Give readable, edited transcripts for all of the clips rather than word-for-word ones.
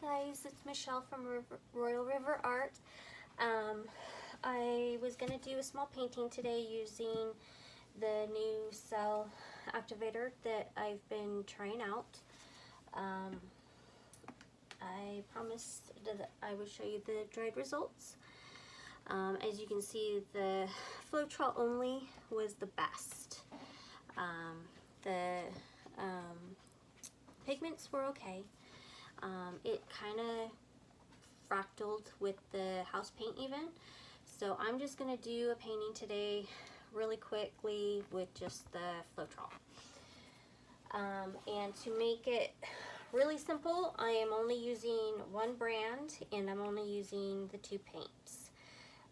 Hi guys, it's Michelle from Royal River Art. I was going to do a small painting today using the new cell activator that I've been trying out. I promised that I would show you the dried results. As you can see, the Floetrol only was the best. The pigments were okay. It kind of fractaled with the house paint even. So I'm just going to do a painting today really quickly with just the Floetrol. And to make it really simple, I am only using one brand and I'm only using the two paints.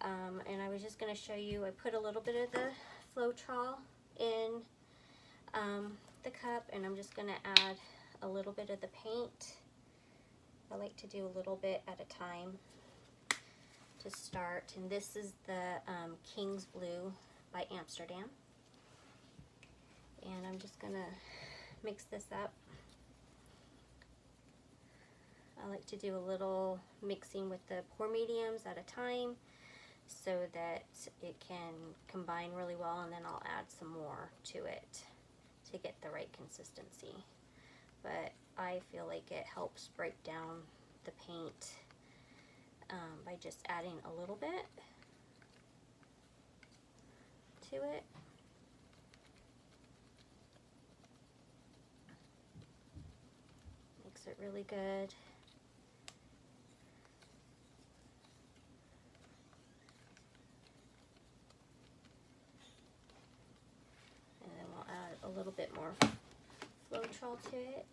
And I was just going to show you, I put a little bit of the Floetrol in the cup, and I'm just going to add a little bit of the paint. I like to do a little bit at a time to start, and this is the King's Blue by Amsterdam. And I'm just going to mix this up. I like to do a little mixing with the pour mediums at a time so that it can combine really well, and then I'll add some more to it to get the right consistency. But I feel like it helps break down the paint by just adding a little bit to it. Makes it really good. And then we'll add a little bit more Floetrol to it.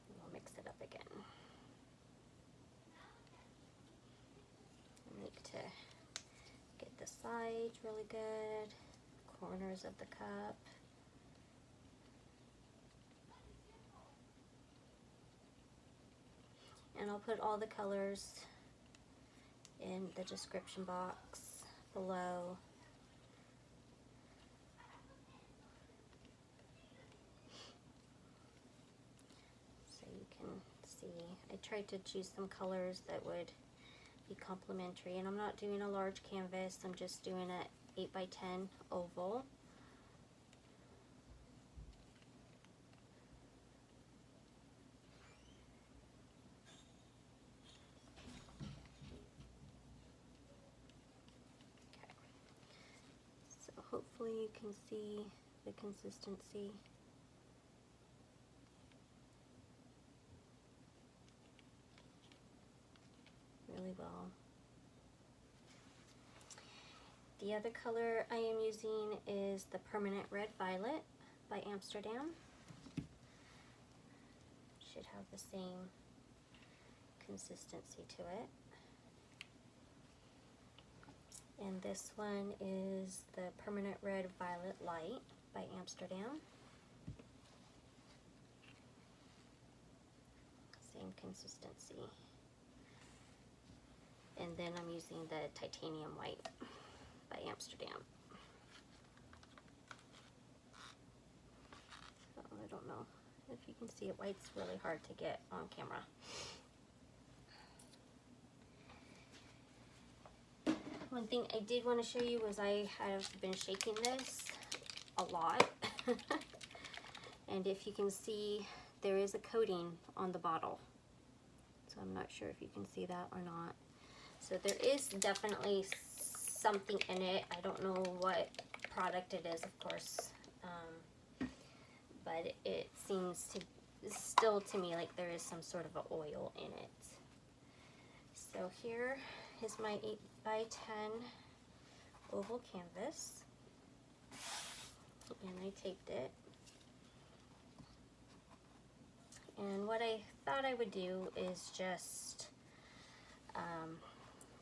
We'll mix it up again. I like to get the sides really good, corners of the cup. And I'll put all the colors in the description box below. So you can see, I tried to choose some colors that would be complementary, and I'm not doing a large canvas, I'm just doing an 8 by 10 oval. Hopefully you can see the consistency. Really well. The other color I am using is the Permanent Red Violet by Amsterdam. Should have the same consistency to it. And this one is the Permanent Red Violet Light by Amsterdam. Same consistency. And then I'm using the Titanium White by Amsterdam. So I don't know if you can see it. White's really hard to get on camera. One thing I did want to show you was I have been shaking this a lot. And if you can see, there is a coating on the bottle. So I'm not sure if you can see that or not. So there is definitely something in it. I don't know what product it is, of course. But it seems to still to me like there is some sort of an oil in it. So here is my 8 by 10 oval canvas, and I taped it. And what I thought I would do is just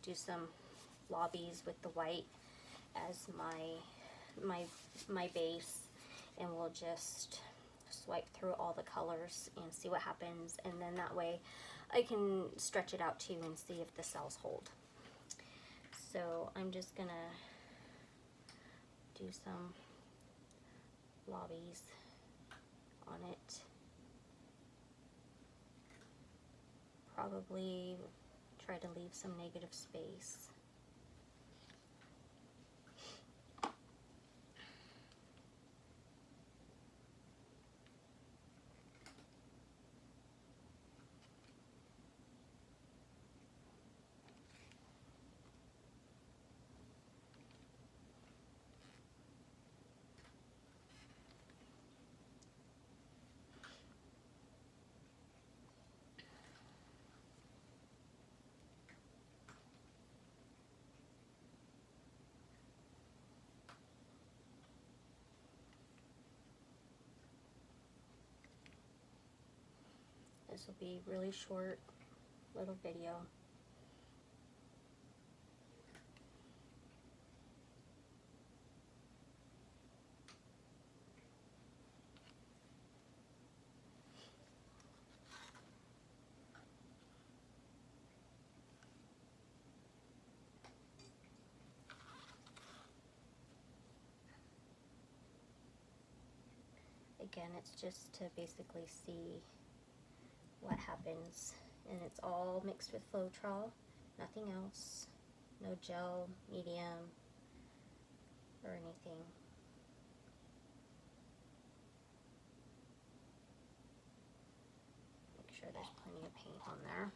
do some lobbies with the white as my base, and we'll just swipe through all the colors and see what happens, and then that way I can stretch it out too and see if the cells hold. So I'm just gonna do some lobbies on it. Probably try to leave some negative space. This will be really short little video. Again, it's just to basically see what happens, and it's all mixed with Floetrol, nothing else, no gel, medium, or anything. Make sure there's plenty of paint on there.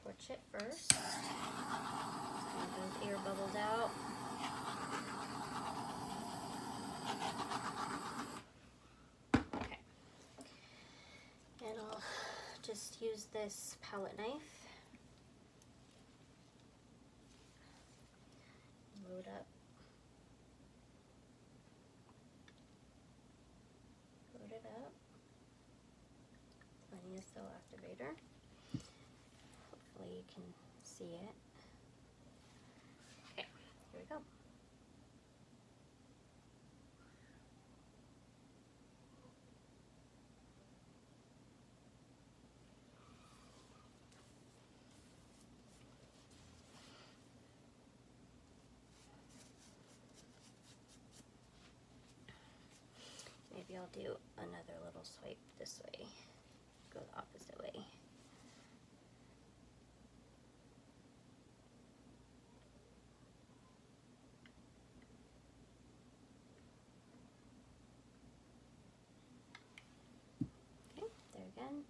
Torch it first. Get those air bubbles out. Okay. And I'll just use this palette knife. Load up. Load it up. Plenty of cell activator. Hopefully you can see it. Okay, here we go. Maybe I'll do another little swipe this way. Go the opposite way. Okay, there again.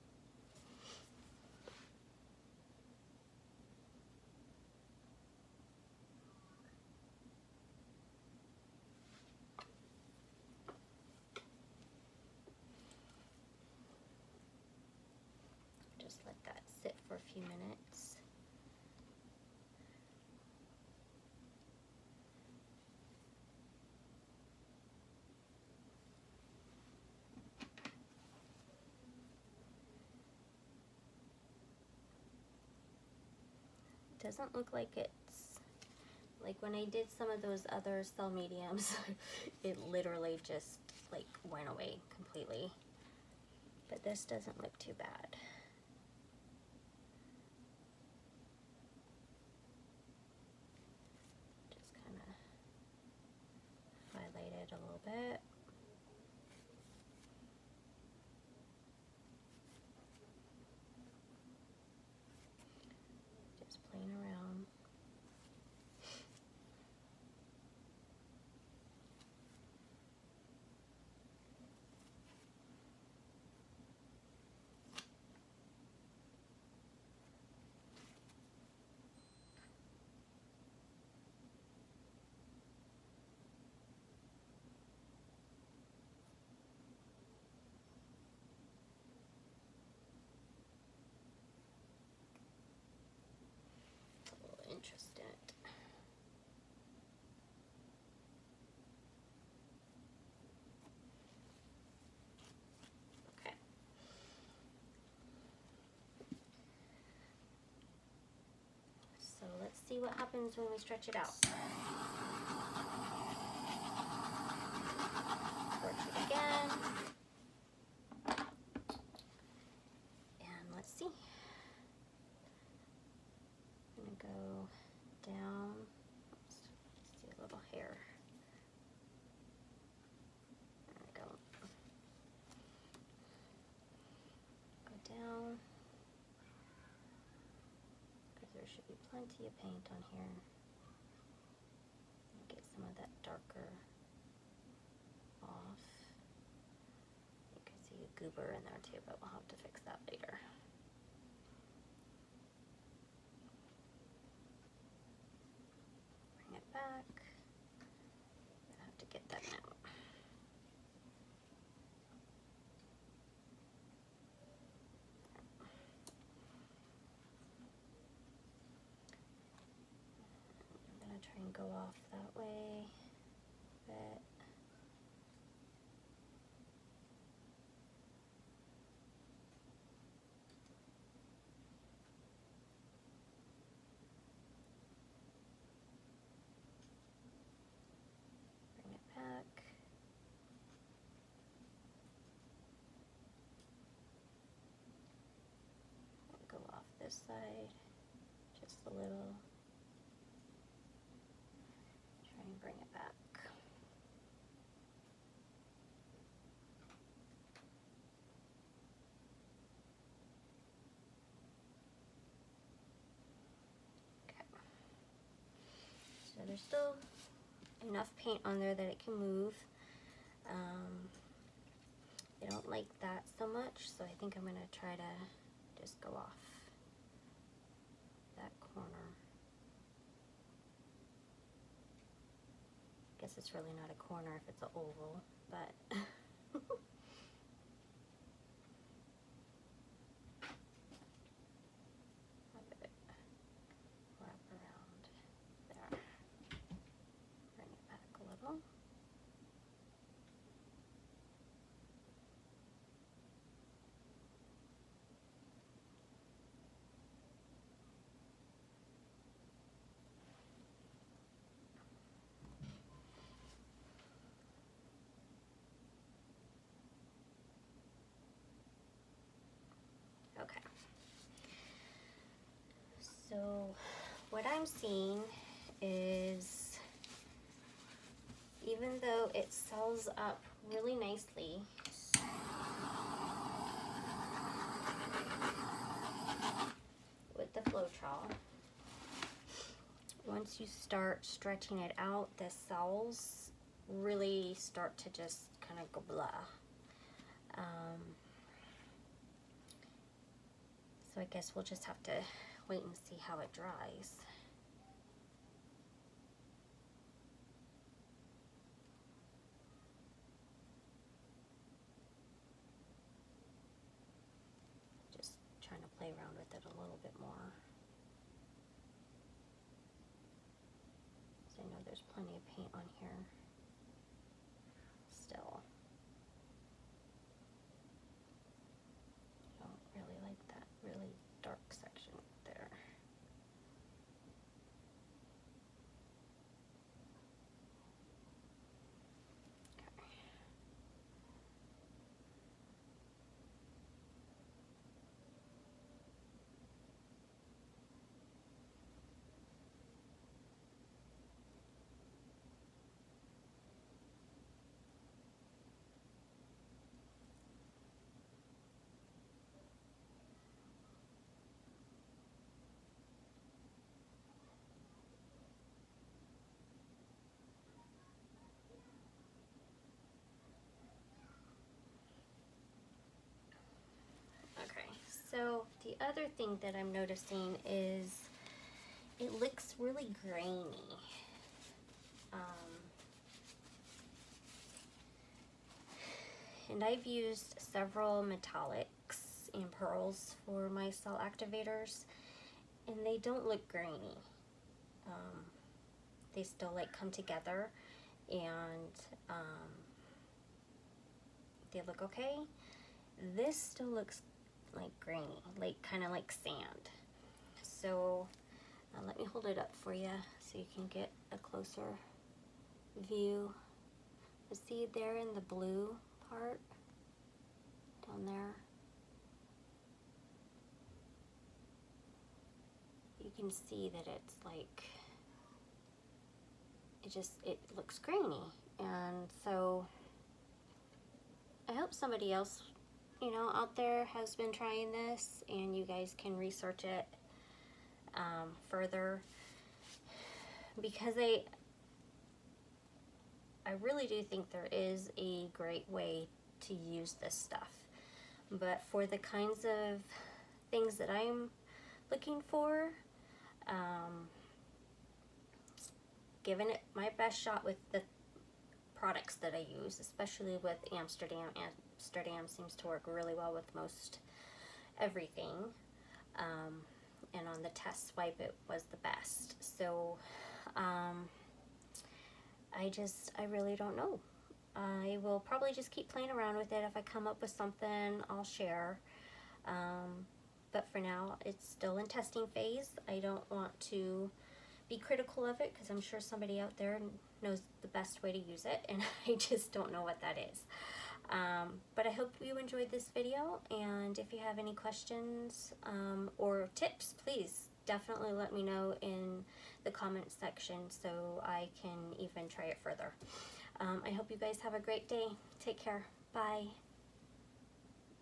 Just let that sit for a few minutes. It doesn't look like it's like when I did some of those other cell mediums, it literally just like went away completely. But this doesn't look too bad. Just kind of highlight it a little bit. Just playing around. see what happens when we stretch it out. Stretch it again. And let's see. I'm gonna go down. Oops, see a little hair. There we go. Go down. Because there should be plenty of paint on here. Get some of that darker off. You can see a goober in there too, but we'll have to fix that later. Bring it back. I have to get that out. I'm gonna try and go off that way a bit. Bring it back. Go off this side just a little. Try and bring it back. Okay. So there's still enough paint on there that it can move. I don't like that so much, so I think I'm going to try to just go off that corner. I guess it's really not a corner if it's an oval, but have it wrap around there. Bring it back a little. Okay. So what I'm seeing is, even though it sells up really nicely, with the Floetrol, once you start stretching it out, the cells really start to just kind of go blah. So I guess we'll just have to wait and see how it dries. Just trying to play around with it a little bit more. So I know there's plenty of paint on here still. I don't really like that really dark section there. So the other thing that I'm noticing is it looks really grainy. And I've used several metallics and pearls for my cell activators, and they don't look grainy. They still like come together, and they look okay. This still looks like grainy, like kind of like sand. So Let me hold it up for you so you can get a closer view. You see there in the blue part down there? You can see that it's like, it looks grainy. And so I hope somebody else, you know, out there has been trying this, and you guys can research it further, because I really do think there is a great way to use this stuff. But for the kinds of things that I'm looking for, giving it my best shot with the products that I use, especially with Amsterdam. Amsterdam seems to work really well with most everything. And on the test swipe, it was the best. So I really don't know. I will probably just keep playing around with it. If I come up with something, I'll share. But for now, it's still in testing phase. I don't want to be critical of it, because I'm sure somebody out there knows the best way to use it, and I just don't know what that is. But I hope you enjoyed this video, and if you have any questions or tips, please definitely let me know in the comments section so I can even try it further. I hope you guys have a great day. Take care. Bye.